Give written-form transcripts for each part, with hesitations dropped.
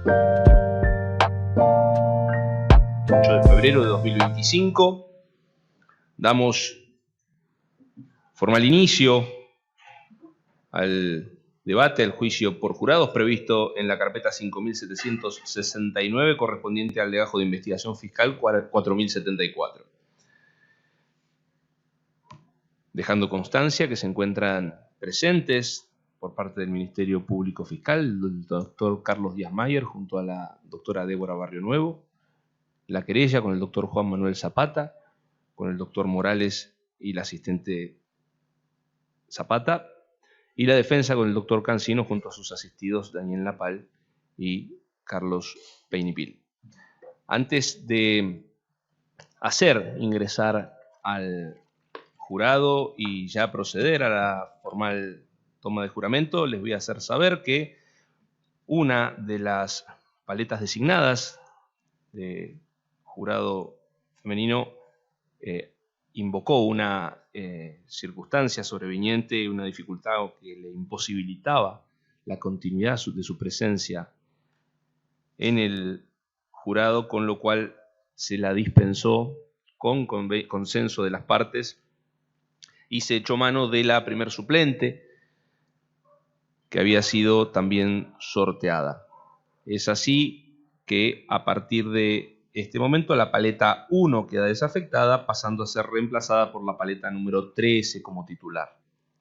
8 de febrero de 2025. Damos formal inicio al debate, al juicio por jurados previsto en la carpeta 5.769 correspondiente al legajo de investigación fiscal 4.074. Dejando constancia que se encuentran presentes por parte del Ministerio Público Fiscal el doctor Carlos Díaz Mayer junto a la doctora Débora Barrio Nuevo, la querella con el doctor Juan Manuel Zapata, con el doctor Morales y la asistente Zapata, y la defensa con el doctor Cancino junto a sus asistidos Daniel Napal y Carlos Peinipil. Antes de hacer ingresar al jurado y ya proceder a la formal toma de juramento, les voy a hacer saber que una de las paletas designadas de jurado femenino invocó una circunstancia sobreviniente, una dificultad que le imposibilitaba la continuidad de su presencia en el jurado, con lo cual se la dispensó con consenso de las partes y se echó mano de la primer suplente que había sido también sorteada. Es así que a partir de este momento la paleta 1 queda desafectada, pasando a ser reemplazada por la paleta número 13 como titular.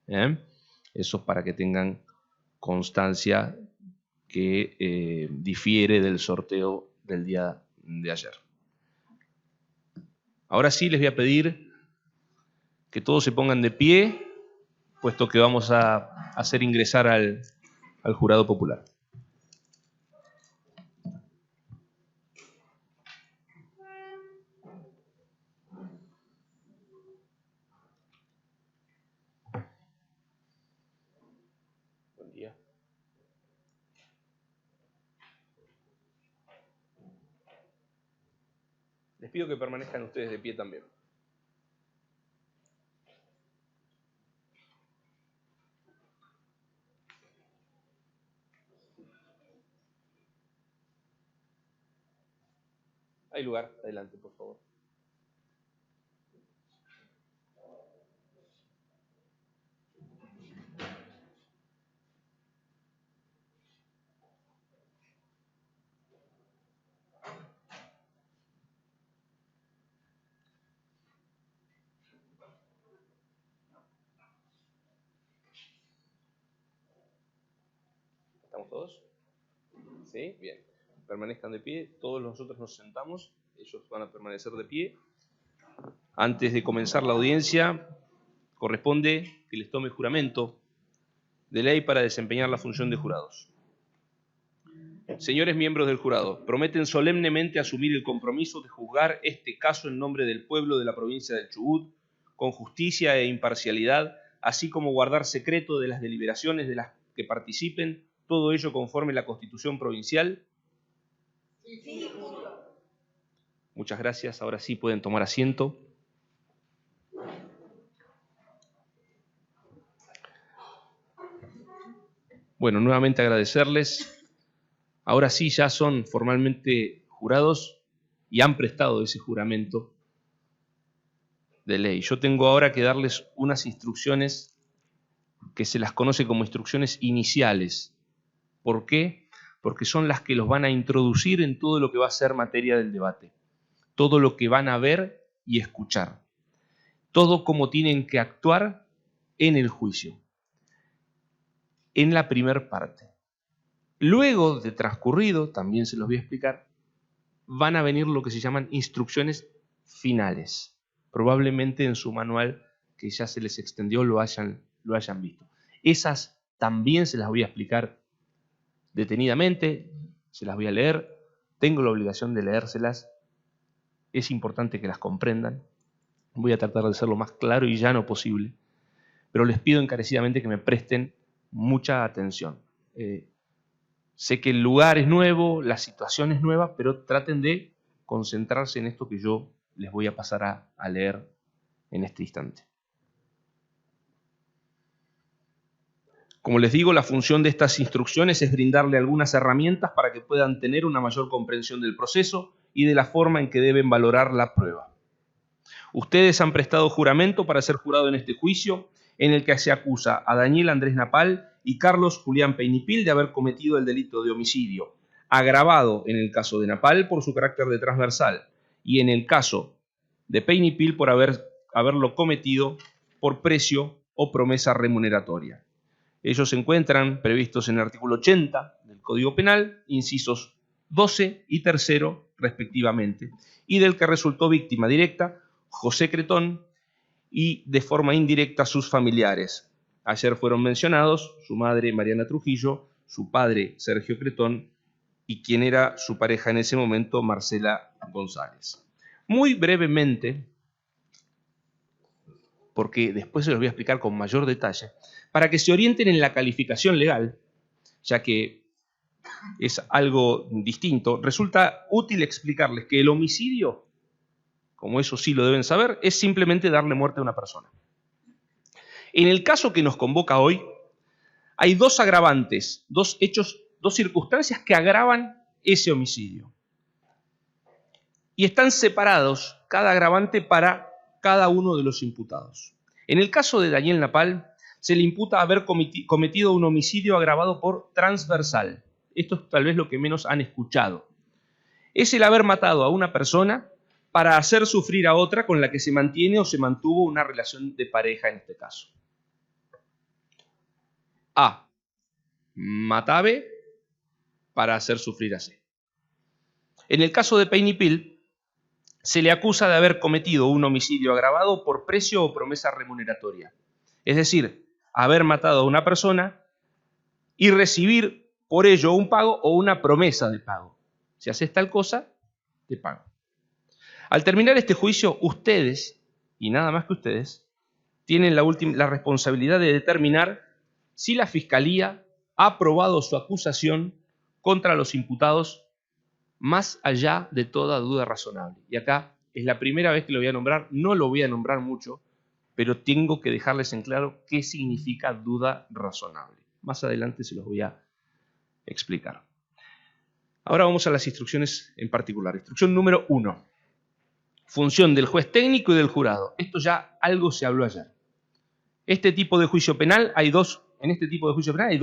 Eso es para que tengan constancia que difiere del sorteo del día de ayer. Ahora sí les voy a pedir que todos se pongan de pie, puesto que vamos a hacer ingresar al jurado popular. Buen día. Les pido que permanezcan ustedes de pie también. Hay lugar, adelante, por favor. ¿Estamos todos? ¿Sí? Bien. Permanezcan de pie. Todos nosotros nos sentamos. Ellos van a permanecer de pie. Antes de comenzar la audiencia, corresponde que les tome juramento de ley para desempeñar la función de jurados. Señores miembros del jurado, prometen solemnemente asumir el compromiso de juzgar este caso en nombre del pueblo de la provincia del Chubut, con justicia e imparcialidad, así como guardar secreto de las deliberaciones de las que participen, todo ello conforme a la Constitución provincial. Sí. Muchas gracias. Ahora sí pueden tomar asiento. Bueno, nuevamente agradecerles. Ahora sí ya son formalmente jurados y han prestado ese juramento de ley. Yo tengo ahora que darles unas instrucciones que se las conoce como instrucciones iniciales. ¿Por qué? Porque son las que los van a introducir en todo lo que va a ser materia del debate. Todo lo que van a ver y escuchar. Todo cómo tienen que actuar en el juicio. En la primer parte. Luego de transcurrido, también se los voy a explicar, van a venir lo que se llaman instrucciones finales. Probablemente en su manual que ya se les extendió lo hayan visto. Esas también se las voy a explicar detenidamente, se las voy a leer, tengo la obligación de leérselas, es importante que las comprendan, voy a tratar de ser lo más claro y llano posible, pero les pido encarecidamente que me presten mucha atención. Sé que el lugar es nuevo, la situación es nueva, pero traten de concentrarse en esto que yo les voy a pasar a leer en este instante. Como les digo, la función de estas instrucciones es brindarle algunas herramientas para que puedan tener una mayor comprensión del proceso y de la forma en que deben valorar la prueba. Ustedes han prestado juramento para ser jurado en este juicio, en el que se acusa a Daniel Andrés Napal y Carlos Julián Peynipil de haber cometido el delito de homicidio, agravado en el caso de Napal por su carácter de transversal y en el caso de Peynipil por haberlo cometido por precio o promesa remuneratoria. Ellos se encuentran previstos en el artículo 80 del Código Penal, incisos 12 y 3 respectivamente, y del que resultó víctima directa José Cretón y de forma indirecta sus familiares. Ayer fueron mencionados su madre Mariana Trujillo, su padre Sergio Cretón y quien era su pareja en ese momento, Marcela González. Muy brevemente, porque después se los voy a explicar con mayor detalle, para que se orienten en la calificación legal, ya que es algo distinto, resulta útil explicarles que el homicidio, como eso sí lo deben saber, es simplemente darle muerte a una persona. En el caso que nos convoca hoy, hay dos agravantes, dos hechos, dos circunstancias que agravan ese homicidio. Y están separados cada agravante para cada uno de los imputados. En el caso de Daniel Napal, se le imputa haber cometido un homicidio agravado por transversal. Esto es tal vez lo que menos han escuchado. Es el haber matado a una persona para hacer sufrir a otra con la que se mantiene o se mantuvo una relación de pareja en este caso. A. Mata a B para hacer sufrir a C. En el caso de Peynipil, se le acusa de haber cometido un homicidio agravado por precio o promesa remuneratoria. Es decir, haber matado a una persona y recibir por ello un pago o una promesa de pago. Si haces tal cosa, te pago. Al terminar este juicio, ustedes, y nada más que ustedes, tienen la responsabilidad de determinar si la Fiscalía ha aprobado su acusación contra los imputados más allá de toda duda razonable. Y acá es la primera vez que lo voy a nombrar, no lo voy a nombrar mucho, pero tengo que dejarles en claro qué significa duda razonable. Más adelante se los voy a explicar. Ahora vamos a las instrucciones en particular. Instrucción número 1. Función del juez técnico y del jurado. Esto ya algo se habló ayer. En este tipo de juicio penal hay dos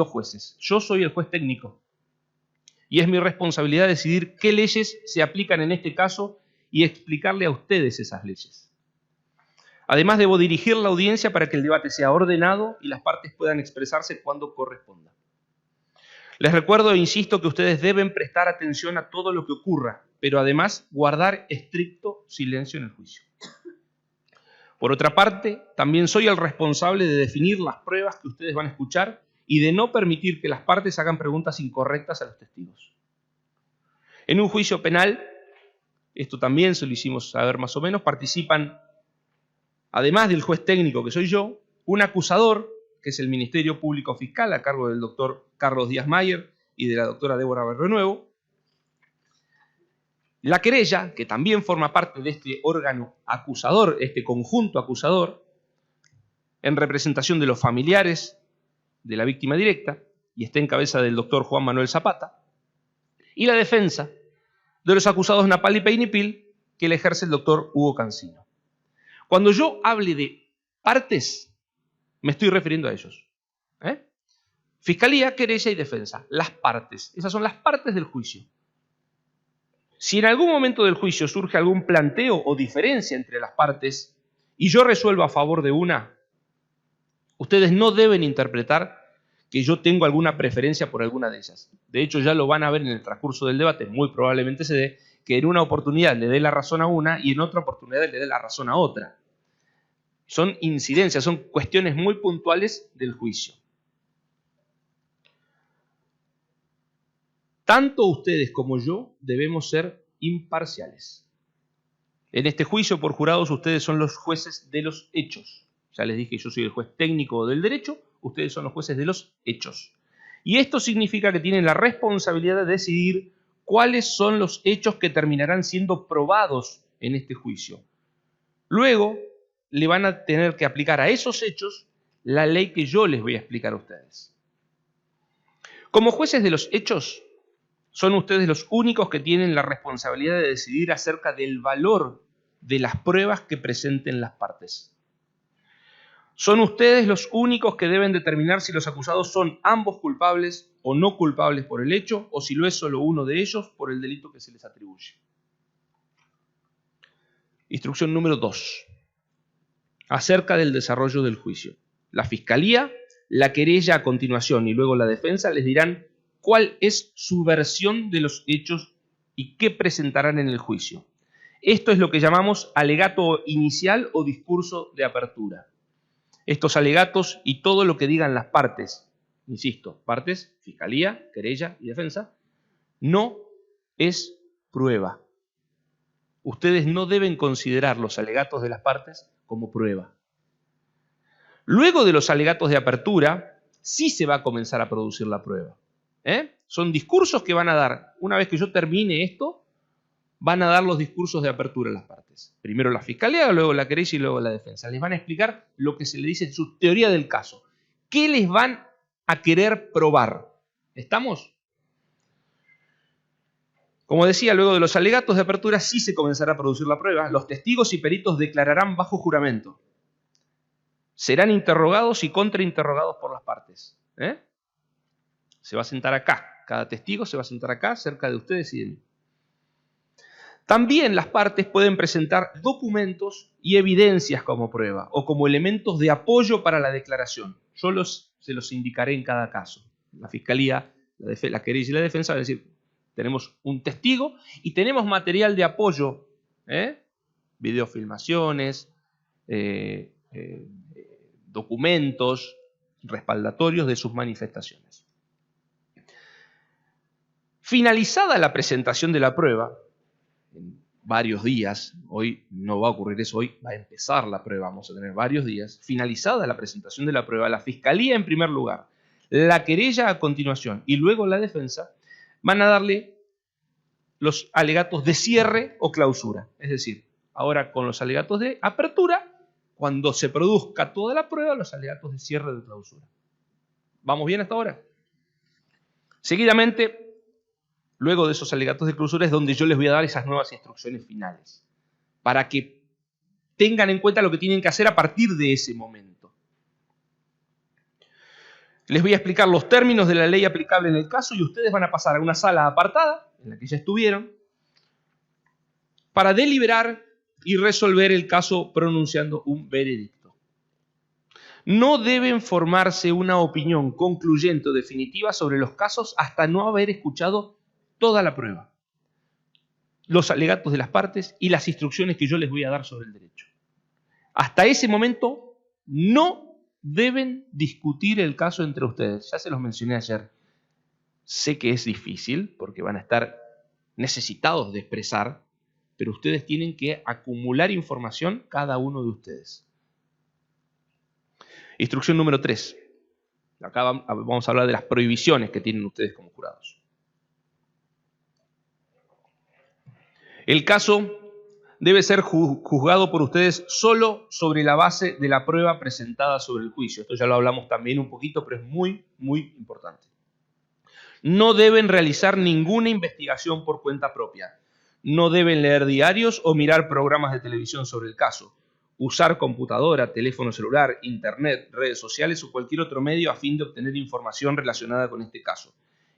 jueces. Yo soy el juez técnico. Y es mi responsabilidad decidir qué leyes se aplican en este caso y explicarle a ustedes esas leyes. Además, debo dirigir la audiencia para que el debate sea ordenado y las partes puedan expresarse cuando corresponda. Les recuerdo e insisto que ustedes deben prestar atención a todo lo que ocurra, pero además guardar estricto silencio en el juicio. Por otra parte, también soy el responsable de definir las pruebas que ustedes van a escuchar y de no permitir que las partes hagan preguntas incorrectas a los testigos. En un juicio penal, esto también se lo hicimos saber más o menos, participan, además del juez técnico que soy yo, un acusador, que es el Ministerio Público Fiscal a cargo del doctor Carlos Díaz Mayer y de la doctora Débora Barrio Nuevo, la querella, que también forma parte de este órgano acusador, este conjunto acusador, en representación de los familiares de la víctima directa, y está en cabeza del doctor Juan Manuel Zapata, y la defensa de los acusados Napal y Peynipil, que la ejerce el doctor Hugo Cancino. Cuando yo hable de partes, me estoy refiriendo a ellos. Fiscalía, querella y defensa. Las partes. Esas son las partes del juicio. Si en algún momento del juicio surge algún planteo o diferencia entre las partes y yo resuelvo a favor de una, ustedes no deben interpretar que yo tengo alguna preferencia por alguna de ellas. De hecho, ya lo van a ver en el transcurso del debate, muy probablemente se dé, que en una oportunidad le dé la razón a una y en otra oportunidad le dé la razón a otra. Son incidencias, son cuestiones muy puntuales del juicio. Tanto ustedes como yo debemos ser imparciales. En este juicio por jurados ustedes son los jueces de los hechos. Ya les dije, yo soy el juez técnico del derecho, ustedes son los jueces de los hechos. Y esto significa que tienen la responsabilidad de decidir cuáles son los hechos que terminarán siendo probados en este juicio. Luego, le van a tener que aplicar a esos hechos la ley que yo les voy a explicar a ustedes. Como jueces de los hechos, son ustedes los únicos que tienen la responsabilidad de decidir acerca del valor de las pruebas que presenten las partes. Son ustedes los únicos que deben determinar si los acusados son ambos culpables o no culpables por el hecho, o si lo es solo uno de ellos por el delito que se les atribuye. Instrucción número 2. Acerca del desarrollo del juicio. La Fiscalía, la querella a continuación y luego la defensa les dirán cuál es su versión de los hechos y qué presentarán en el juicio. Esto es lo que llamamos alegato inicial o discurso de apertura. Estos alegatos y todo lo que digan las partes, insisto, partes, Fiscalía, querella y defensa, no es prueba. Ustedes no deben considerar los alegatos de las partes como prueba. Luego de los alegatos de apertura, sí se va a comenzar a producir la prueba. Son discursos que van a dar, una vez que yo termine esto, van a dar los discursos de apertura a las partes. Primero la Fiscalía, luego la querella y luego la defensa. Les van a explicar lo que se le dice su teoría del caso. ¿Qué les van a querer probar? ¿Estamos? Como decía, luego de los alegatos de apertura sí se comenzará a producir la prueba. Los testigos y peritos declararán bajo juramento. Serán interrogados y contrainterrogados por las partes. Se va a sentar acá. Cada testigo se va a sentar acá, cerca de ustedes y de mí. También las partes pueden presentar documentos y evidencias como prueba o como elementos de apoyo para la declaración. Yo se los indicaré en cada caso. La Fiscalía, la querella y la defensa van a decir, tenemos un testigo y tenemos material de apoyo, videofilmaciones, documentos respaldatorios de sus manifestaciones. Finalizada la presentación de la prueba, en varios días, hoy no va a ocurrir eso, hoy va a empezar la prueba, vamos a tener varios días, finalizada la presentación de la prueba, la Fiscalía en primer lugar, la querella a continuación y luego la defensa, van a darle los alegatos de cierre o clausura. Es decir, ahora con los alegatos de apertura, cuando se produzca toda la prueba, los alegatos de cierre o de clausura. ¿Vamos bien hasta ahora? Seguidamente, luego de esos alegatos de clausura es donde yo les voy a dar esas nuevas instrucciones finales, para que tengan en cuenta lo que tienen que hacer a partir de ese momento. Les voy a explicar los términos de la ley aplicable en el caso y ustedes van a pasar a una sala apartada, en la que ya estuvieron, para deliberar y resolver el caso pronunciando un veredicto. No deben formarse una opinión concluyente o definitiva sobre los casos hasta no haber escuchado toda la prueba, los alegatos de las partes y las instrucciones que yo les voy a dar sobre el derecho. Hasta ese momento no deben discutir el caso entre ustedes. Ya se los mencioné ayer. Sé que es difícil porque van a estar necesitados de expresar, pero ustedes tienen que acumular información cada uno de ustedes. Instrucción número 3. Acá vamos a hablar de las prohibiciones que tienen ustedes como jurados. El caso debe ser juzgado por ustedes solo sobre la base de la prueba presentada sobre el juicio. Esto ya lo hablamos también un poquito, pero es muy, muy importante. No deben realizar ninguna investigación por cuenta propia. No deben leer diarios o mirar programas de televisión sobre el caso. Usar computadora, teléfono celular, internet, redes sociales o cualquier otro medio a fin de obtener información relacionada con este caso.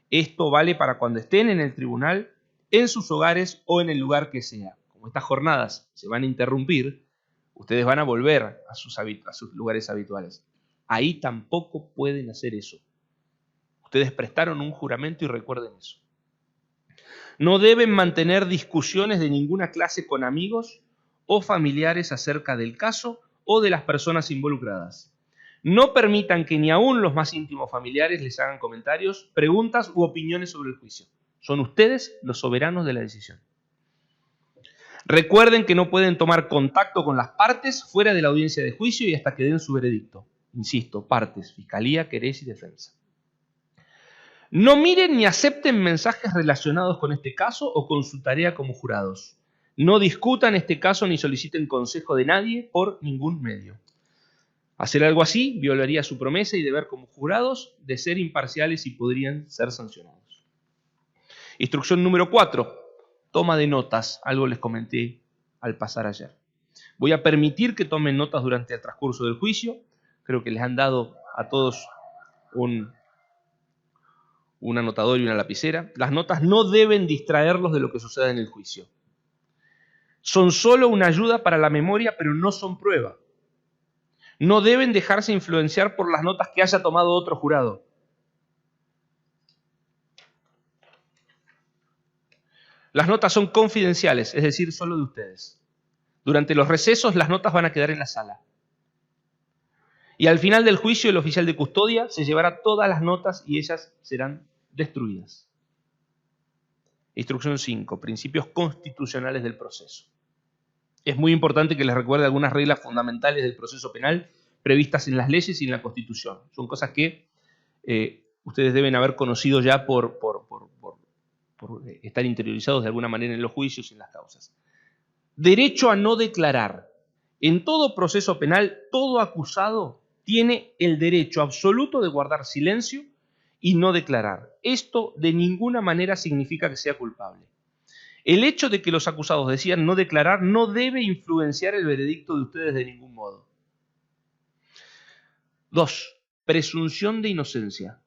Esto vale para cuando estén en el tribunal, en sus hogares o en el lugar que sea. Como estas jornadas se van a interrumpir, ustedes van a volver a sus lugares habituales. Ahí tampoco pueden hacer eso. Ustedes prestaron un juramento y recuerden eso. No deben mantener discusiones de ninguna clase con amigos o familiares acerca del caso o de las personas involucradas. No permitan que ni aún los más íntimos familiares les hagan comentarios, preguntas u opiniones sobre el juicio. Son ustedes los soberanos de la decisión. Recuerden que no pueden tomar contacto con las partes fuera de la audiencia de juicio y hasta que den su veredicto. Insisto, partes, Fiscalía, querella y defensa. No miren ni acepten mensajes relacionados con este caso o con su tarea como jurados. No discutan este caso ni soliciten consejo de nadie por ningún medio. Hacer algo así violaría su promesa y deber como jurados de ser imparciales y podrían ser sancionados. Instrucción número 4. Toma de notas. Algo les comenté al pasar ayer. Voy a permitir que tomen notas durante el transcurso del juicio. Creo que les han dado a todos un anotador y una lapicera. Las notas no deben distraerlos de lo que suceda en el juicio. Son solo una ayuda para la memoria, pero no son prueba. No deben dejarse influenciar por las notas que haya tomado otro jurado. Las notas son confidenciales, es decir, solo de ustedes. Durante los recesos, las notas van a quedar en la sala. Y al final del juicio, el oficial de custodia se llevará todas las notas y ellas serán destruidas. Instrucción 5. Principios constitucionales del proceso. Es muy importante que les recuerde algunas reglas fundamentales del proceso penal previstas en las leyes y en la Constitución. Son cosas que ustedes deben haber conocido ya por estar interiorizados de alguna manera en los juicios y en las causas. Derecho a no declarar. En todo proceso penal, todo acusado tiene el derecho absoluto de guardar silencio y no declarar. Esto de ninguna manera significa que sea culpable. El hecho de que los acusados decidan no declarar no debe influenciar el veredicto de ustedes de ningún modo. 2. Presunción de inocencia.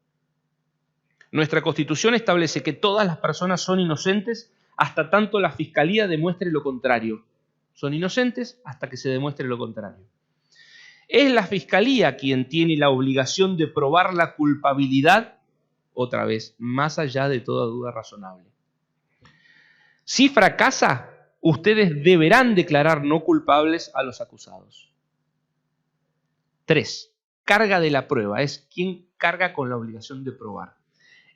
Nuestra Constitución establece que todas las personas son inocentes hasta tanto la Fiscalía demuestre lo contrario. Son inocentes hasta que se demuestre lo contrario. Es la Fiscalía quien tiene la obligación de probar la culpabilidad, otra vez, más allá de toda duda razonable. Si fracasa, ustedes deberán declarar no culpables a los acusados. 3. Carga de la prueba. Es quien carga con la obligación de probar.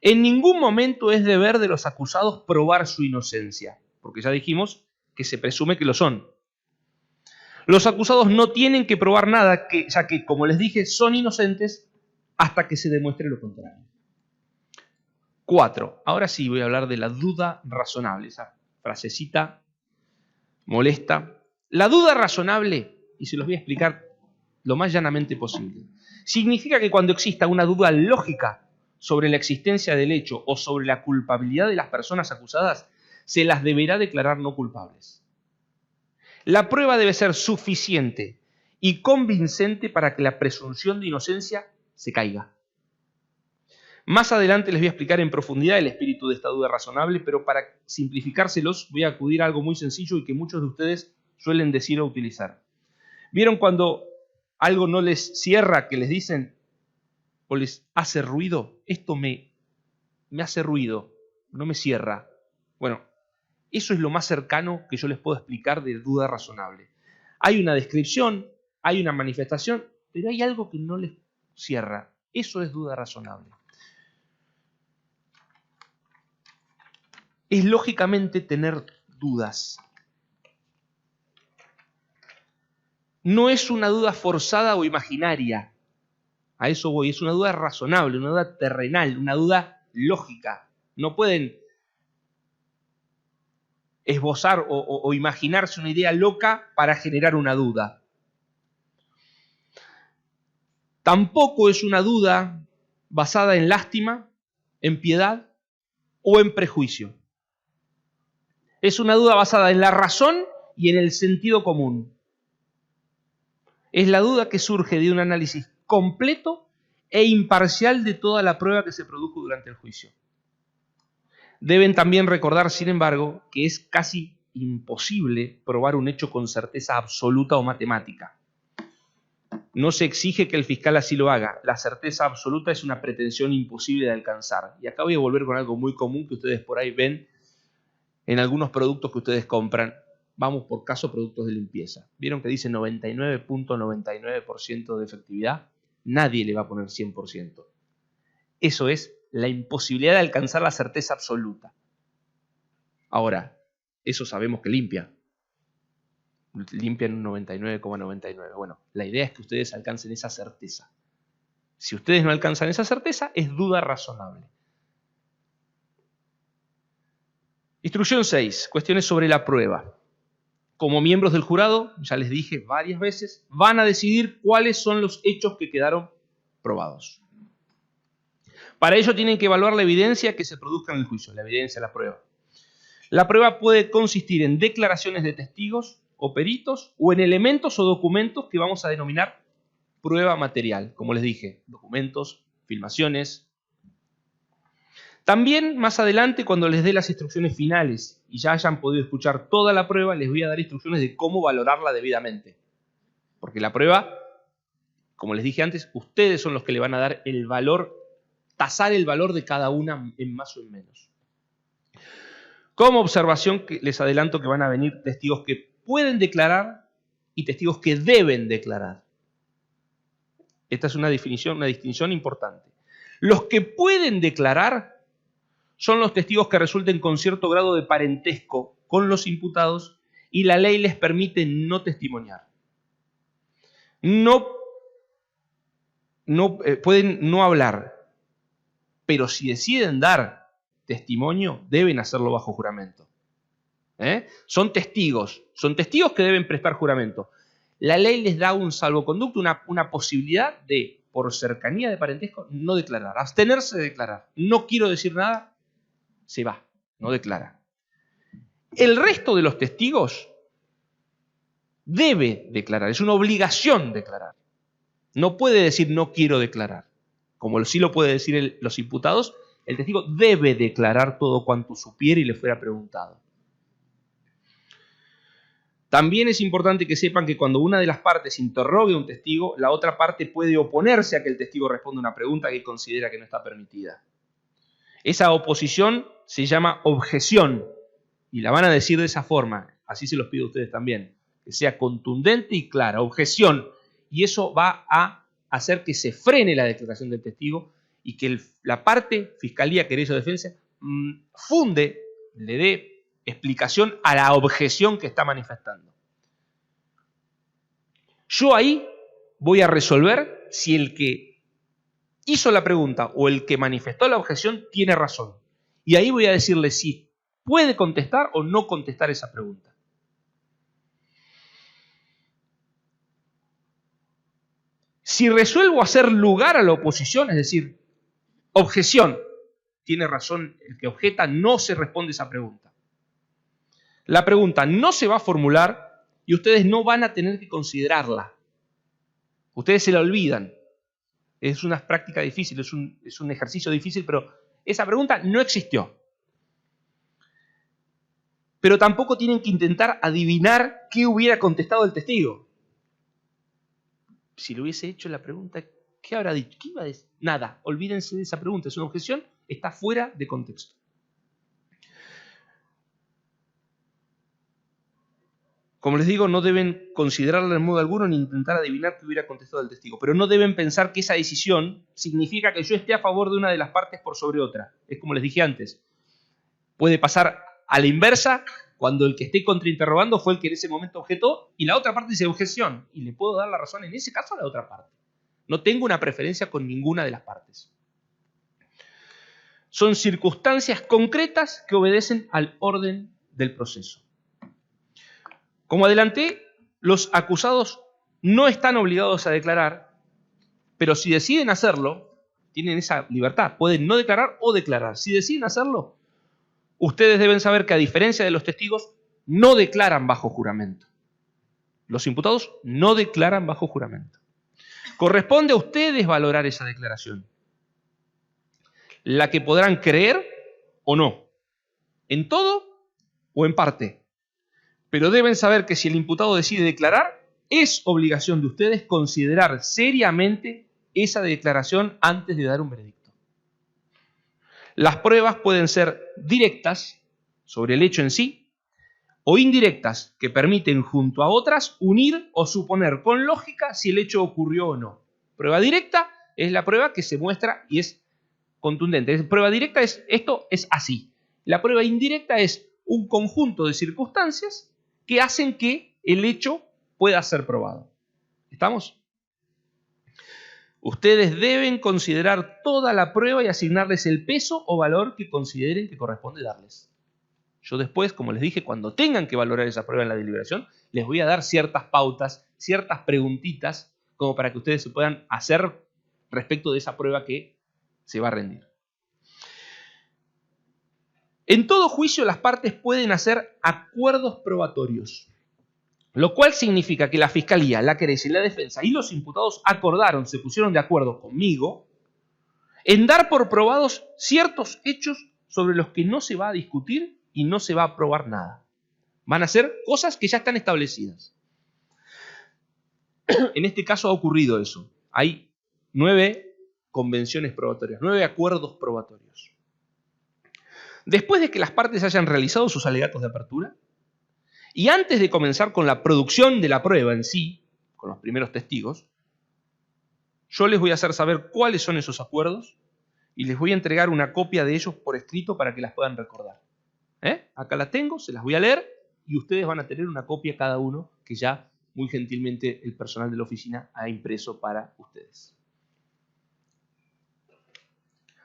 En ningún momento es deber de los acusados probar su inocencia, porque ya dijimos que se presume que lo son. Los acusados no tienen que probar nada, ya que, como les dije, son inocentes hasta que se demuestre lo contrario. 4. Ahora sí voy a hablar de la duda razonable, esa frasecita molesta. La duda razonable, y se los voy a explicar lo más llanamente posible, significa que cuando exista una duda lógica sobre la existencia del hecho o sobre la culpabilidad de las personas acusadas, se las deberá declarar no culpables. La prueba debe ser suficiente y convincente para que la presunción de inocencia se caiga. Más adelante les voy a explicar en profundidad el espíritu de esta duda razonable, pero para simplificárselos voy a acudir a algo muy sencillo y que muchos de ustedes suelen decir o utilizar. ¿Vieron cuando algo no les cierra, que les dicen o les hace ruido? Esto me hace ruido, no me cierra. Bueno, eso es lo más cercano que yo les puedo explicar de duda razonable. Hay una descripción, hay una manifestación, pero hay algo que no les cierra. Eso es duda razonable. Es lógicamente tener dudas. No es una duda forzada o imaginaria. A eso voy. Es una duda razonable, una duda terrenal, una duda lógica. No pueden esbozar o imaginarse una idea loca para generar una duda. Tampoco es una duda basada en lástima, en piedad o en prejuicio. Es una duda basada en la razón y en el sentido común. Es la duda que surge de un análisis completo e imparcial de toda la prueba que se produjo durante el juicio. Deben también recordar, sin embargo, que es casi imposible probar un hecho con certeza absoluta o matemática. No se exige que el fiscal así lo haga. La certeza absoluta es una pretensión imposible de alcanzar. Y acá voy a volver con algo muy común que ustedes por ahí ven en algunos productos que ustedes compran. Vamos por caso, productos de limpieza. ¿Vieron que dice 99.99% de efectividad? Nadie le va a poner 100%. Eso es la imposibilidad de alcanzar la certeza absoluta. Ahora, eso sabemos que limpia. Limpian un 99,99. Bueno, la idea es que ustedes alcancen esa certeza. Si ustedes no alcanzan esa certeza, es duda razonable. Instrucción 6. Cuestiones sobre la prueba. como miembros del jurado, ya les dije varias veces, van a decidir cuáles son los hechos que quedaron probados. Para ello tienen que evaluar la evidencia que se produzca en el juicio, la evidencia, la prueba. La prueba puede consistir en declaraciones de testigos o peritos o en elementos o documentos que vamos a denominar prueba material, como les dije, documentos, filmaciones. También más adelante, cuando les dé las instrucciones finales y ya hayan podido escuchar toda la prueba, les voy a dar instrucciones de cómo valorarla debidamente. Porque la prueba, como les dije antes, ustedes son los que le van a dar el valor, tasar el valor de cada una en más o en menos. Como observación, les adelanto que van a venir testigos que pueden declarar y testigos que deben declarar. Esta es una distinción importante. Los que pueden declarar son los testigos que resulten con cierto grado de parentesco con los imputados y la ley les permite no testimoniar. Pueden no hablar, pero si deciden dar testimonio, deben hacerlo bajo juramento. Son testigos que deben prestar juramento. La ley les da un salvoconducto, una posibilidad de, por cercanía de parentesco, no declarar, abstenerse de declarar. No quiero decir nada, se va, no declara. El resto de los testigos debe declarar, es una obligación declarar. No puede decir no quiero declarar, como sí lo puede decir los imputados. El testigo debe declarar todo cuanto supiera y le fuera preguntado. También es importante que sepan que cuando una de las partes interrogue a un testigo, la otra parte puede oponerse a que el testigo responda una pregunta que considera que no está permitida. Esa oposición se llama objeción y la van a decir de esa forma, así se los pido a ustedes también, que sea contundente y clara, objeción, y eso va a hacer que se frene la declaración del testigo y que la parte, fiscalía, querella o defensa, le dé explicación a la objeción que está manifestando. Yo ahí voy a resolver si el que hizo la pregunta o el que manifestó la objeción tiene razón. Y ahí voy a decirle si puede contestar o no contestar esa pregunta. Si resuelvo hacer lugar a la oposición, es decir, objeción, tiene razón el que objeta, no se responde esa pregunta. La pregunta no se va a formular y ustedes no van a tener que considerarla. Ustedes se la olvidan. Es una práctica difícil, es un ejercicio difícil, pero esa pregunta no existió. Pero tampoco tienen que intentar adivinar qué hubiera contestado el testigo. Si le hubiese hecho la pregunta, ¿qué habrá dicho? ¿Qué iba a decir? Nada, olvídense de esa pregunta, es una objeción, está fuera de contexto. Como les digo, no deben considerarla en modo alguno ni intentar adivinar qué hubiera contestado el testigo, pero no deben pensar que esa decisión significa que yo esté a favor de una de las partes por sobre otra. Es como les dije antes, puede pasar a la inversa cuando el que esté contrainterrogando fue el que en ese momento objetó y la otra parte dice objeción y le puedo dar la razón en ese caso a la otra parte. No tengo una preferencia con ninguna de las partes. Son circunstancias concretas que obedecen al orden del proceso. Como adelanté, los acusados no están obligados a declarar, pero si deciden hacerlo, tienen esa libertad, pueden no declarar o declarar. Si deciden hacerlo, ustedes deben saber que a diferencia de los testigos, no declaran bajo juramento. Los imputados no declaran bajo juramento. Corresponde a ustedes valorar esa declaración, la que podrán creer o no, en todo o en parte. Pero deben saber que si el imputado decide declarar, es obligación de ustedes considerar seriamente esa declaración antes de dar un veredicto. Las pruebas pueden ser directas sobre el hecho en sí o indirectas que permiten junto a otras unir o suponer con lógica si el hecho ocurrió o no. Prueba directa es la prueba que se muestra y es contundente. Prueba directa es esto es así. La prueba indirecta es un conjunto de circunstancias que hacen que el hecho pueda ser probado. ¿Estamos? Ustedes deben considerar toda la prueba y asignarles el peso o valor que consideren que corresponde darles. Yo después, como les dije, cuando tengan que valorar esa prueba en la deliberación, les voy a dar ciertas pautas, ciertas preguntitas, como para que ustedes se puedan hacer respecto de esa prueba que se va a rendir. En todo juicio, las partes pueden hacer acuerdos probatorios, lo cual significa que la Fiscalía, la querella y la defensa y los imputados acordaron, se pusieron de acuerdo conmigo, en dar por probados ciertos hechos sobre los que no se va a discutir y no se va a probar nada. Van a ser cosas que ya están establecidas. En este caso ha ocurrido eso. Hay 9 convenciones probatorias, 9 acuerdos probatorios. Después de que las partes hayan realizado sus alegatos de apertura, y antes de comenzar con la producción de la prueba en sí, con los primeros testigos, yo les voy a hacer saber cuáles son esos acuerdos y les voy a entregar una copia de ellos por escrito para que las puedan recordar. Acá las tengo, se las voy a leer y ustedes van a tener una copia cada uno que ya muy gentilmente el personal de la oficina ha impreso para ustedes.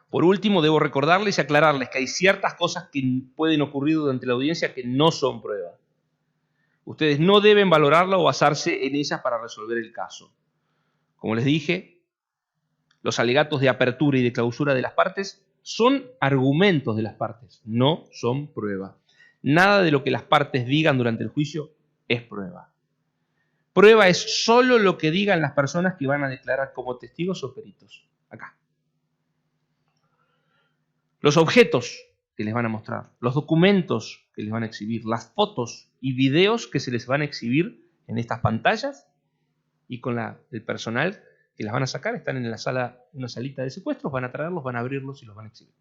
Por último, debo recordarles y aclararles que hay ciertas cosas que pueden ocurrir durante la audiencia que no son prueba. Ustedes no deben valorarla o basarse en ellas para resolver el caso. Como les dije, los alegatos de apertura y de clausura de las partes son argumentos de las partes, no son prueba. Nada de lo que las partes digan durante el juicio es prueba. Prueba es solo lo que digan las personas que van a declarar como testigos o peritos. Acá. Los objetos que les van a mostrar, los documentos que les van a exhibir, las fotos y videos que se les van a exhibir en estas pantallas y con el personal que las van a sacar, están en la sala, una salita de secuestros, van a traerlos, van a abrirlos y los van a exhibir.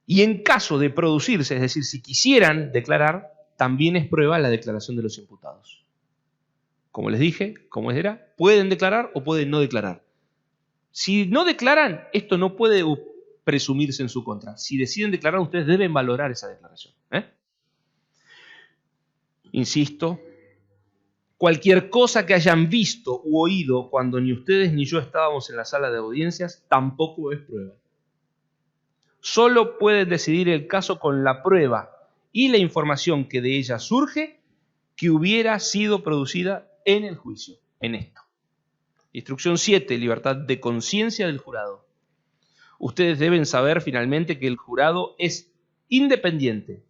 Y en caso de producirse, es decir, si quisieran declarar, también es prueba la declaración de los imputados. Como les dije, como era, pueden declarar o pueden no declarar. Si no declaran, esto no puede presumirse en su contra. Si deciden declarar, ustedes deben valorar esa declaración. Insisto, cualquier cosa que hayan visto u oído cuando ni ustedes ni yo estábamos en la sala de audiencias, tampoco es prueba. Solo pueden decidir el caso con la prueba y la información que de ella surge que hubiera sido producida en el juicio, en esto. Instrucción 7, libertad de conciencia del jurado. Ustedes deben saber finalmente que el jurado es independiente,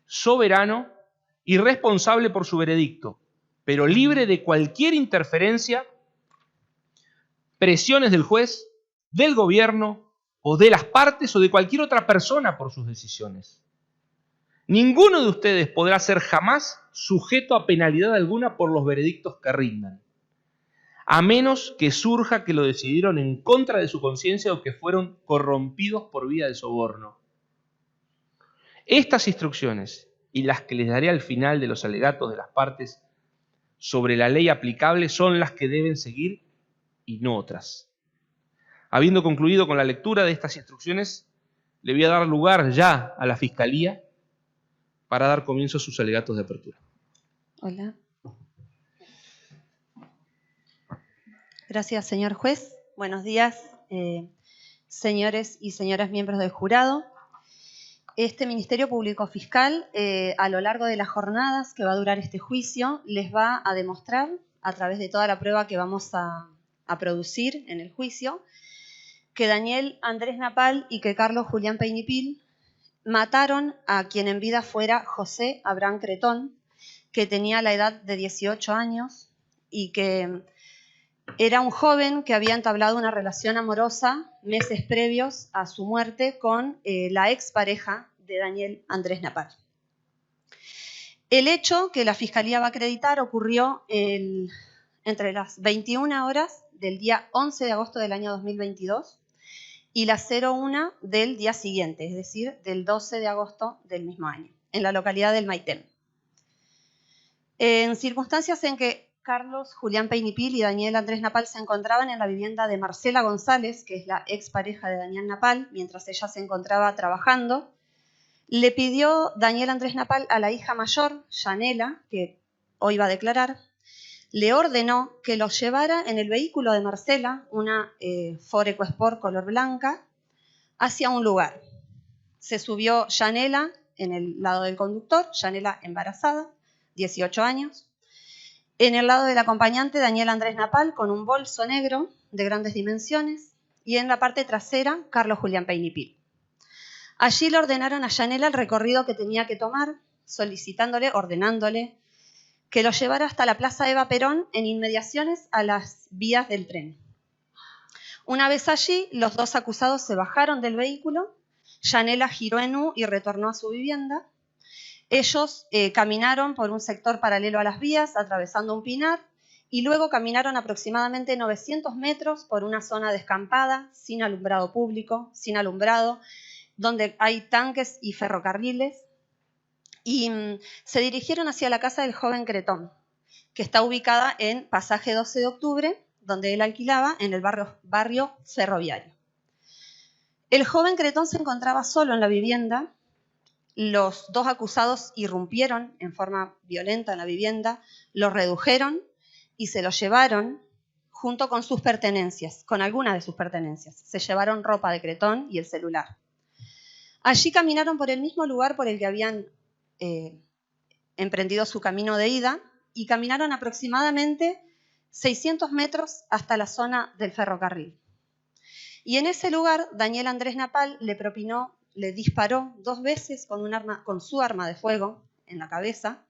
soberano y responsable por su veredicto, pero libre de cualquier interferencia, presiones del juez, del gobierno o de las partes o de cualquier otra persona por sus decisiones. Ninguno de ustedes podrá ser jamás sujeto a penalidad alguna por los veredictos que rindan, a menos que surja que lo decidieron en contra de su conciencia o que fueron corrompidos por vía de soborno. Estas instrucciones y las que les daré al final de los alegatos de las partes sobre la ley aplicable son las que deben seguir y no otras. Habiendo concluido con la lectura de estas instrucciones, le voy a dar lugar ya a la Fiscalía para dar comienzo a sus alegatos de apertura. Hola. Gracias, señor juez. Buenos días, señores y señoras miembros del jurado. Este Ministerio Público Fiscal, a lo largo de las jornadas que va a durar este juicio, les va a demostrar, a través de toda la prueba que vamos a producir en el juicio, que Daniel Andrés Napal y que Carlos Julián Peynipil mataron a quien en vida fuera José Abraham Cretón, que tenía la edad de 18 años y que era un joven que había entablado una relación amorosa meses previos a su muerte con la expareja de Daniel Andrés Napal. El hecho que la Fiscalía va a acreditar ocurrió entre las 21 horas del día 11 de agosto del año 2022 y las 01 del día siguiente, es decir, del 12 de agosto del mismo año, en la localidad del Maitén. En circunstancias en que Carlos Julián Peynipil y Daniel Andrés Napal se encontraban en la vivienda de Marcela González, que es la expareja de Daniel Napal, mientras ella se encontraba trabajando, le pidió Daniel Andrés Napal a la hija mayor, Yanela, que hoy va a declarar, le ordenó que lo llevara en el vehículo de Marcela, una Ford EcoSport color blanca, hacia un lugar. Se subió Yanela en el lado del conductor, Yanela embarazada, 18 años. En el lado del acompañante, Daniel Andrés Napal, con un bolso negro de grandes dimensiones. Y en la parte trasera, Carlos Julián Peynipil. Allí le ordenaron a Yanela el recorrido que tenía que tomar, ordenándole que lo llevara hasta la Plaza Eva Perón en inmediaciones a las vías del tren. Una vez allí, los dos acusados se bajaron del vehículo, Yanela giró en U y retornó a su vivienda. Ellos caminaron por un sector paralelo a las vías, atravesando un pinar, y luego caminaron aproximadamente 900 metros por una zona descampada, sin alumbrado público, sin alumbrado, donde hay tanques y ferrocarriles, y se dirigieron hacia la casa del joven Cretón, que está ubicada en Pasaje 12 de Octubre, donde él alquilaba en el barrio ferroviario. El joven Cretón se encontraba solo en la vivienda. Los dos acusados irrumpieron en forma violenta en la vivienda, lo redujeron y se lo llevaron junto con sus pertenencias, con algunas de sus pertenencias. Se llevaron ropa de Cretón y el celular. Allí caminaron por el mismo lugar por el que habían emprendido su camino de ida y caminaron aproximadamente 600 metros hasta la zona del ferrocarril. Y en ese lugar, Daniel Andrés Napal le disparó 2 veces con su arma de fuego en la cabeza,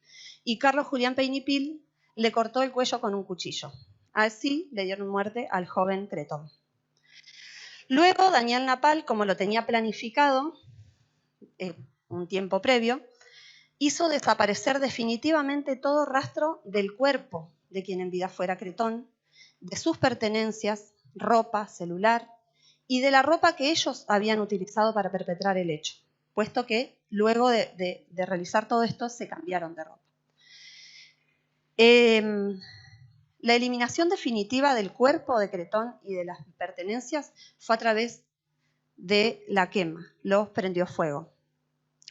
y Carlos Julián Peynipil le cortó el cuello con un cuchillo. Así le dieron muerte al joven Cretón. Luego, Daniel Napal, como lo tenía planificado un tiempo previo, hizo desaparecer definitivamente todo rastro del cuerpo de quien en vida fuera Cretón, de sus pertenencias, ropa, celular, y de la ropa que ellos habían utilizado para perpetrar el hecho, puesto que luego de realizar todo esto se cambiaron de ropa. La eliminación definitiva del cuerpo de Cretón y de las pertenencias fue a través de la quema, los prendió fuego.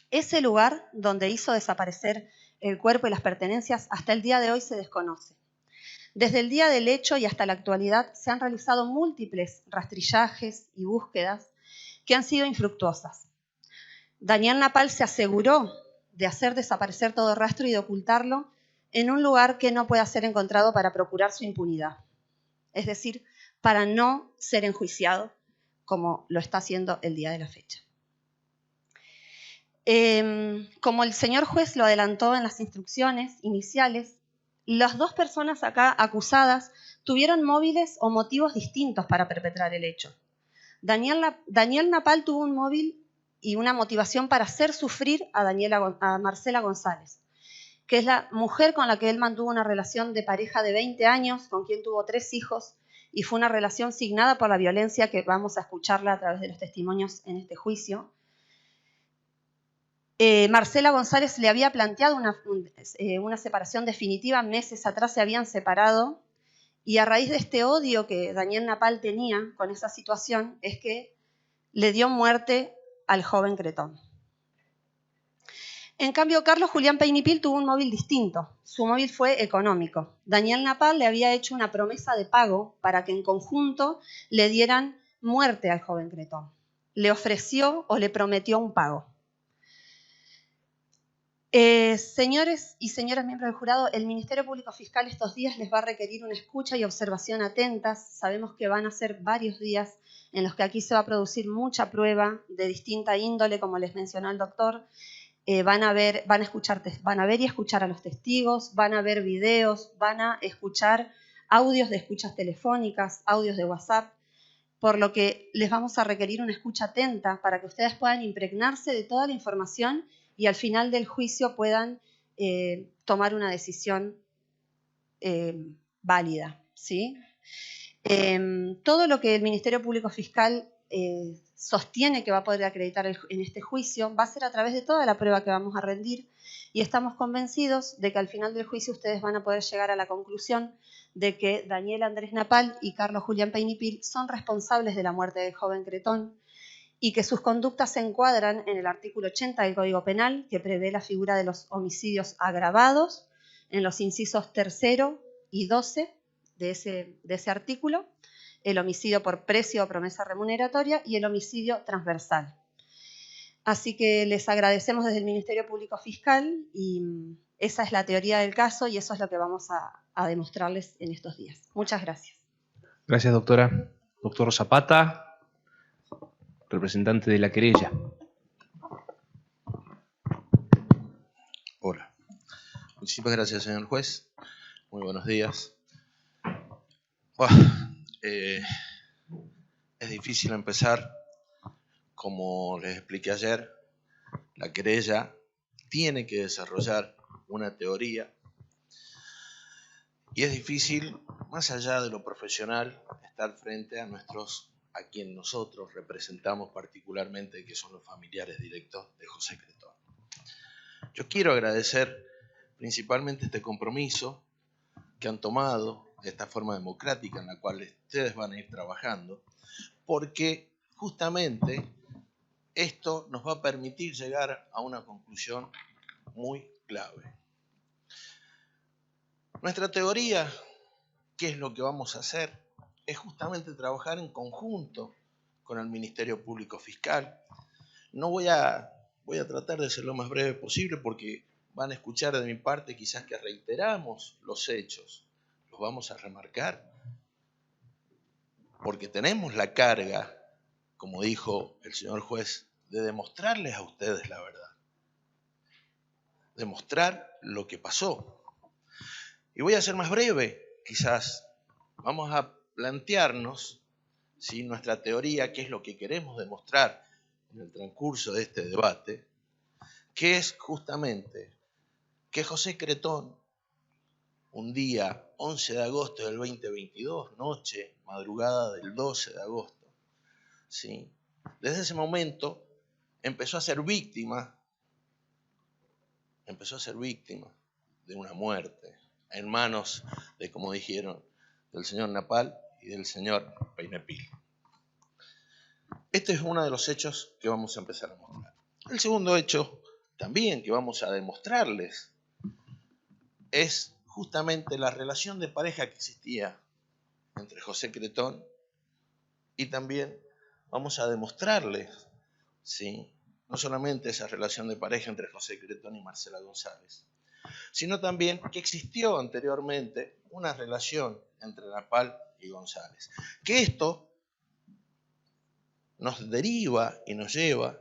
Ese lugar donde hizo desaparecer el cuerpo y las pertenencias hasta el día de hoy se desconoce. Desde el día del hecho y hasta la actualidad se han realizado múltiples rastrillajes y búsquedas que han sido infructuosas. Daniel Napal se aseguró de hacer desaparecer todo rastro y de ocultarlo en un lugar que no pueda ser encontrado para procurar su impunidad. Es decir, para no ser enjuiciado como lo está haciendo el día de la fecha. Como el señor juez lo adelantó en las instrucciones iniciales, las dos personas acá acusadas tuvieron móviles o motivos distintos para perpetrar el hecho. Daniel Napal tuvo un móvil y una motivación para hacer sufrir a Marcela González, que es la mujer con la que él mantuvo una relación de pareja de 20 años, con quien tuvo 3 hijos, y fue una relación signada por la violencia que vamos a escucharla a través de los testimonios en este juicio. Marcela González le había planteado una separación definitiva, meses atrás se habían separado, y a raíz de este odio que Daniel Napal tenía con esa situación es que le dio muerte al joven Cretón. En cambio, Carlos Julián Peynipil tuvo un móvil distinto. Su móvil fue económico. Daniel Napal le había hecho una promesa de pago para que en conjunto le dieran muerte al joven Cretón. Le ofreció o le prometió un pago. Señores y señoras miembros del jurado, el Ministerio Público Fiscal estos días les va a requerir una escucha y observación atentas. Sabemos que van a ser varios días en los que aquí se va a producir mucha prueba de distinta índole, como les mencionó el doctor. Van a ver y escuchar a los testigos, van a ver videos, van a escuchar audios de escuchas telefónicas, audios de WhatsApp, por lo que les vamos a requerir una escucha atenta para que ustedes puedan impregnarse de toda la información y al final del juicio puedan tomar una decisión válida, ¿sí? Todo lo que el Ministerio Público Fiscal sostiene que va a poder acreditar en este juicio va a ser a través de toda la prueba que vamos a rendir, y estamos convencidos de que al final del juicio ustedes van a poder llegar a la conclusión de que Daniel Andrés Napal y Carlos Julián Peynipil son responsables de la muerte del joven Cretón y que sus conductas se encuadran en el artículo 80 del Código Penal, que prevé la figura de los homicidios agravados en los incisos 3 y 12 de ese artículo, el homicidio por precio o promesa remuneratoria y el homicidio transversal. Así que les agradecemos desde el Ministerio Público Fiscal y esa es la teoría del caso y eso es lo que vamos a demostrarles en estos días. Muchas gracias. Gracias, doctora. Doctor Zapata, representante de la querella. Hola. Muchísimas gracias, señor juez. Muy buenos días. Es difícil empezar. Como les expliqué ayer, la querella tiene que desarrollar una teoría y es difícil, más allá de lo profesional, estar frente a quien nosotros representamos particularmente, que son los familiares directos de José Cretón. Yo quiero agradecer principalmente este compromiso que han tomado, esta forma democrática en la cual ustedes van a ir trabajando, porque justamente esto nos va a permitir llegar a una conclusión muy clave. Nuestra teoría, ¿qué es lo que vamos a hacer? Es justamente trabajar en conjunto con el Ministerio Público Fiscal. Voy a tratar de ser lo más breve posible porque van a escuchar de mi parte quizás que reiteramos los hechos. Los vamos a remarcar porque tenemos la carga, como dijo el señor juez, de demostrarles a ustedes la verdad. Demostrar lo que pasó. Y voy a ser más breve, quizás. Vamos a plantearnos nuestra teoría, qué es lo que queremos demostrar en el transcurso de este debate, que es justamente que José Cretón, un día 11 de agosto del 2022, noche, madrugada del 12 de agosto, ¿sí? Desde ese momento empezó a ser víctima de una muerte en manos de, como dijeron, del señor Napal y del señor Peinepil. Este es uno de los hechos que vamos a empezar a mostrar. El segundo hecho también que vamos a demostrarles es justamente la relación de pareja que existía entre José Cretón y también vamos a demostrarles, ¿sí?, no solamente esa relación de pareja entre José Cretón y Marcela González, sino también que existió anteriormente una relación entre Napal y González. Que esto nos deriva y nos lleva,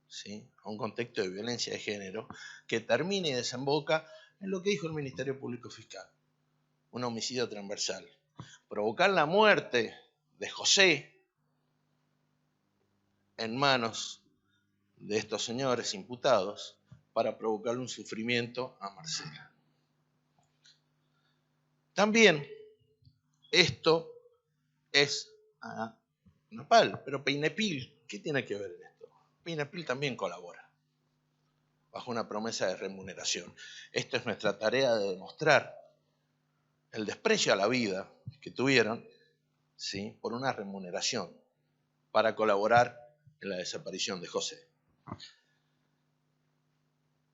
¿sí?, a un contexto de violencia de género que termina y desemboca en lo que dijo el Ministerio Público Fiscal, un homicidio transversal. Provocar la muerte de José en manos de estos señores imputados para provocarle un sufrimiento a Marcela. También esto es a Napal, pero Peinepil, ¿qué tiene que ver en esto? Peinepil también colabora bajo una promesa de remuneración. Esto es nuestra tarea de demostrar el desprecio a la vida que tuvieron, ¿sí?, por una remuneración para colaborar en la desaparición de José.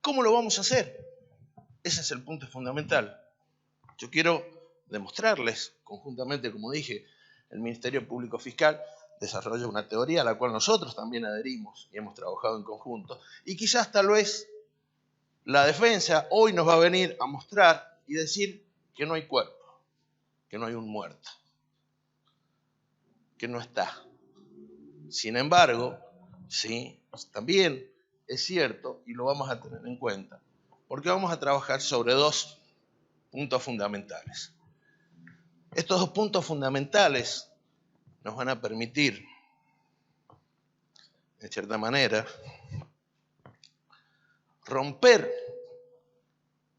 ¿Cómo lo vamos a hacer? Ese es el punto fundamental. Yo quiero demostrarles, conjuntamente, como dije, el Ministerio Público Fiscal desarrolla una teoría a la cual nosotros también adherimos y hemos trabajado en conjunto, y quizás tal vez la defensa hoy nos va a venir a mostrar y decir que no hay cuerpo, que no hay un muerto, que no está. Sin embargo, sí, también es cierto y lo vamos a tener en cuenta, porque vamos a trabajar sobre dos puntos fundamentales. Estos dos puntos fundamentales nos van a permitir, de cierta manera, romper,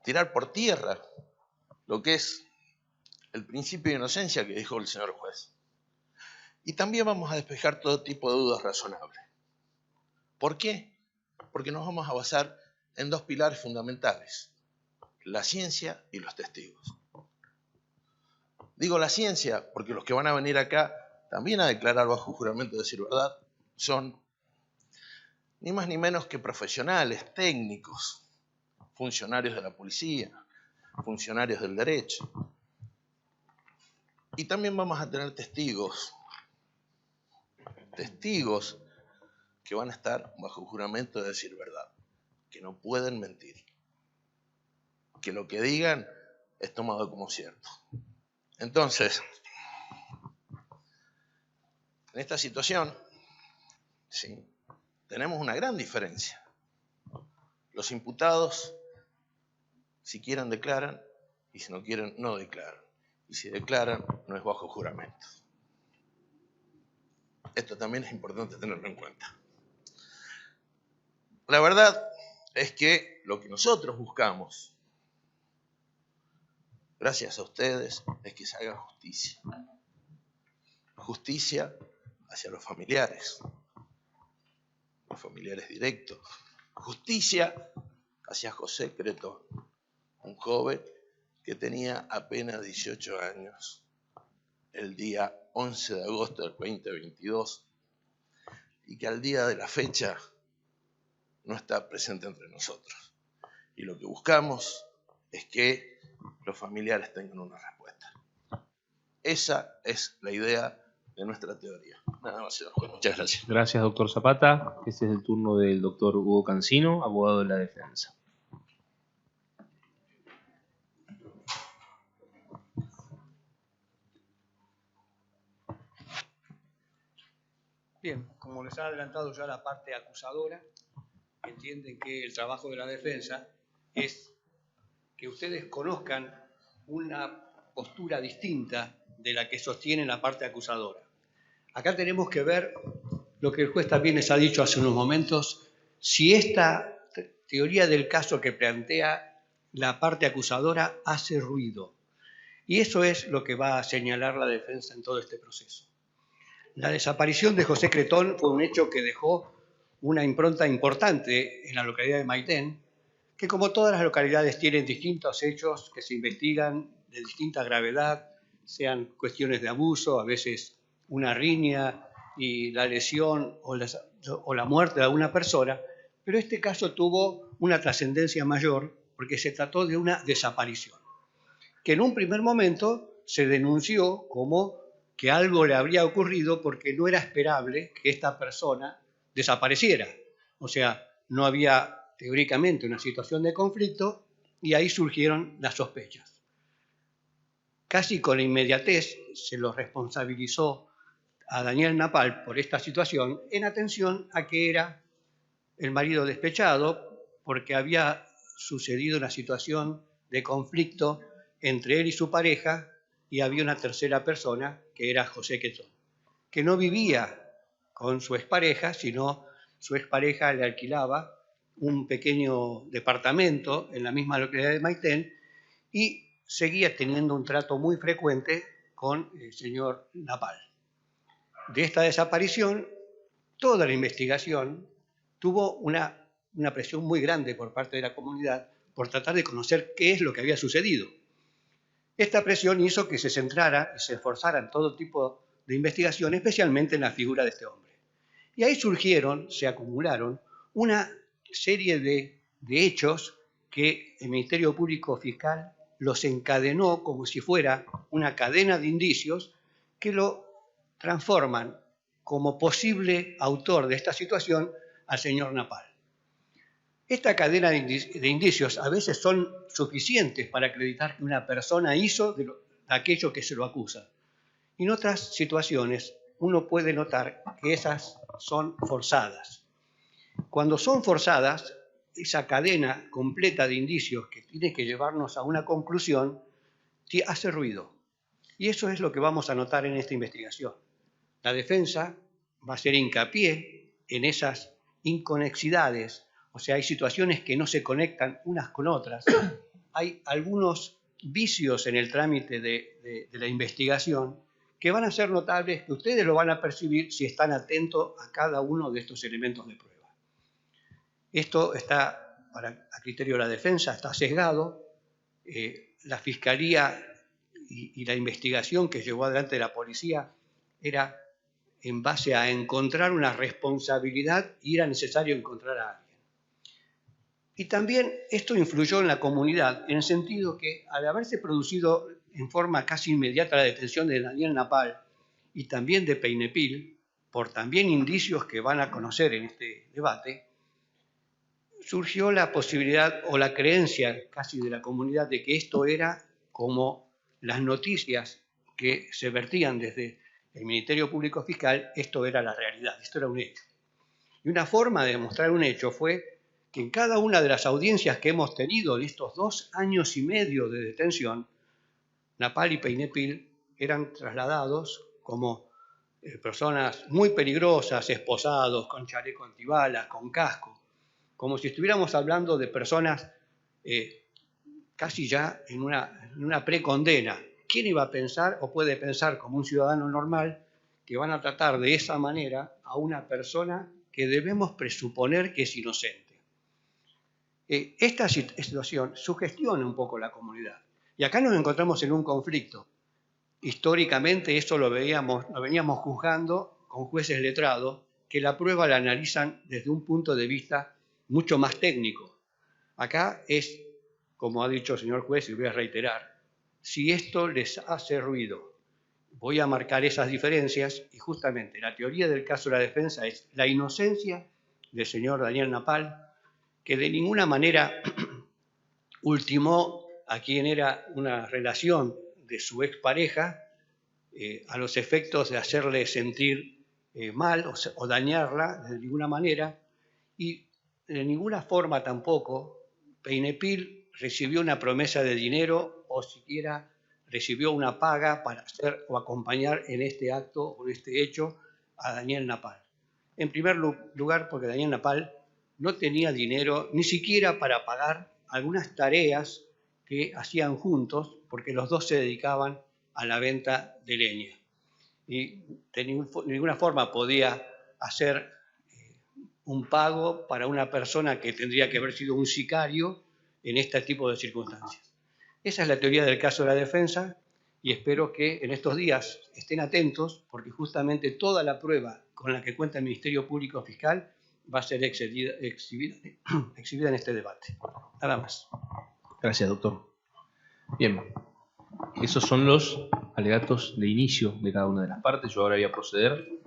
tirar por tierra lo que es el principio de inocencia que dijo el señor juez. Y también vamos a despejar todo tipo de dudas razonables. ¿Por qué? Porque nos vamos a basar en dos pilares fundamentales: la ciencia y los testigos. Digo la ciencia porque los que van a venir acá también a declarar bajo juramento de decir verdad son ni más ni menos que profesionales, técnicos, funcionarios de la policía, funcionarios del derecho. Y también vamos a tener testigos que van a estar bajo juramento de decir verdad, que no pueden mentir, que lo que digan es tomado como cierto. Entonces, en esta situación, ¿sí?, tenemos una gran diferencia. Los imputados, si quieren, declaran, y si no quieren, no declaran. Y si declaran, no es bajo juramento. Esto también es importante tenerlo en cuenta. La verdad es que lo que nosotros buscamos, gracias a ustedes, es que se haga justicia. Justicia hacia los familiares directos. Justicia hacia José Cretón, un joven que tenía apenas 18 años el día 11 de agosto del 2022 y que al día de la fecha no está presente entre nosotros. Y lo que buscamos es que los familiares tengan una respuesta. Esa es la idea de nuestra teoría. Nada más, señor juez. Muchas gracias. Gracias, doctor Zapata. Este es el turno del doctor Hugo Cancino, abogado de la defensa. Bien, como les ha adelantado ya la parte acusadora, entienden que el trabajo de la defensa es que ustedes conozcan una postura distinta de la que sostiene la parte acusadora. Acá tenemos que ver lo que el juez también les ha dicho hace unos momentos, si esta teoría del caso que plantea la parte acusadora hace ruido. Y eso es lo que va a señalar la defensa en todo este proceso. La desaparición de José Cretón fue un hecho que dejó una impronta importante en la localidad de Maitén, que como todas las localidades tienen distintos hechos que se investigan de distinta gravedad, sean cuestiones de abuso, a veces una riña y la lesión o la muerte de alguna persona, pero este caso tuvo una trascendencia mayor porque se trató de una desaparición, que en un primer momento se denunció como que algo le habría ocurrido porque no era esperable que esta persona desapareciera. O sea, no había teóricamente una situación de conflicto y ahí surgieron las sospechas. Casi con inmediatez se lo responsabilizó a Daniel Napal por esta situación en atención a que era el marido despechado porque había sucedido una situación de conflicto entre él y su pareja y había una tercera persona que era José Cretón, que no vivía con su expareja, sino su expareja le alquilaba un pequeño departamento en la misma localidad de Maitén y seguía teniendo un trato muy frecuente con el señor Napal. De esta desaparición, toda la investigación tuvo una presión muy grande por parte de la comunidad por tratar de conocer qué es lo que había sucedido. Esta presión hizo que se centrara y se esforzara en todo tipo de investigación, especialmente en la figura de este hombre. Y ahí surgieron, se acumularon, una serie de hechos que el Ministerio Público Fiscal los encadenó como si fuera una cadena de indicios que lo transforman como posible autor de esta situación al señor Napal. Esta cadena de indicios a veces son suficientes para acreditar que una persona hizo de aquello que se lo acusa. Y en otras situaciones uno puede notar que esas son forzadas. Cuando son forzadas, esa cadena completa de indicios que tiene que llevarnos a una conclusión hace ruido. Y eso es lo que vamos a notar en esta investigación. La defensa va a hacer hincapié en esas inconexidades. O sea, hay situaciones que no se conectan unas con otras. Hay algunos vicios en el trámite de la investigación que van a ser notables, que ustedes lo van a percibir si están atentos a cada uno de estos elementos de prueba. Esto está, a criterio de la defensa, está sesgado. La Fiscalía y la investigación que llevó adelante la policía era en base a encontrar una responsabilidad y era necesario encontrar a alguien. Y también esto influyó en la comunidad, en el sentido que al haberse producido en forma casi inmediata la detención de Daniel Napal y también de Peinepil, por también indicios que van a conocer en este debate, surgió la posibilidad o la creencia casi de la comunidad de que esto era como las noticias que se vertían desde el Ministerio Público Fiscal, esto era la realidad, esto era un hecho. Y una forma de demostrar un hecho fue que en cada una de las audiencias que hemos tenido en estos 2 años y medio de detención, Napal y Peynepil eran trasladados como personas muy peligrosas, esposados, con chaleco antibalas, con casco, como si estuviéramos hablando de personas casi ya en una precondena. ¿Quién iba a pensar o puede pensar como un ciudadano normal que van a tratar de esa manera a una persona que debemos presuponer que es inocente? Esta situación sugestiona un poco la comunidad. Y acá nos encontramos en un conflicto. Históricamente eso lo veníamos juzgando con jueces letrados que la prueba la analizan desde un punto de vista mucho más técnico. Acá es, como ha dicho el señor juez, y voy a reiterar, si esto les hace ruido, voy a marcar esas diferencias y justamente la teoría del caso de la defensa es la inocencia del señor Daniel Napal, que de ninguna manera ultimó a quien era una relación de su expareja a los efectos de hacerle sentir mal o dañarla de ninguna manera, y de ninguna forma tampoco Peynepil recibió una promesa de dinero o siquiera recibió una paga para hacer o acompañar en este acto o en este hecho a Daniel Napal. En primer lugar, porque Daniel Napal no tenía dinero ni siquiera para pagar algunas tareas que hacían juntos, porque los dos se dedicaban a la venta de leña. Y de ninguna forma podía hacer un pago para una persona que tendría que haber sido un sicario en este tipo de circunstancias. Esa es la teoría del caso de la defensa y espero que en estos días estén atentos porque justamente toda la prueba con la que cuenta el Ministerio Público Fiscal va a ser exhibida en este debate. Nada más. Gracias, doctor. Bien, esos son los alegatos de inicio de cada una de las partes. Yo ahora voy a proceder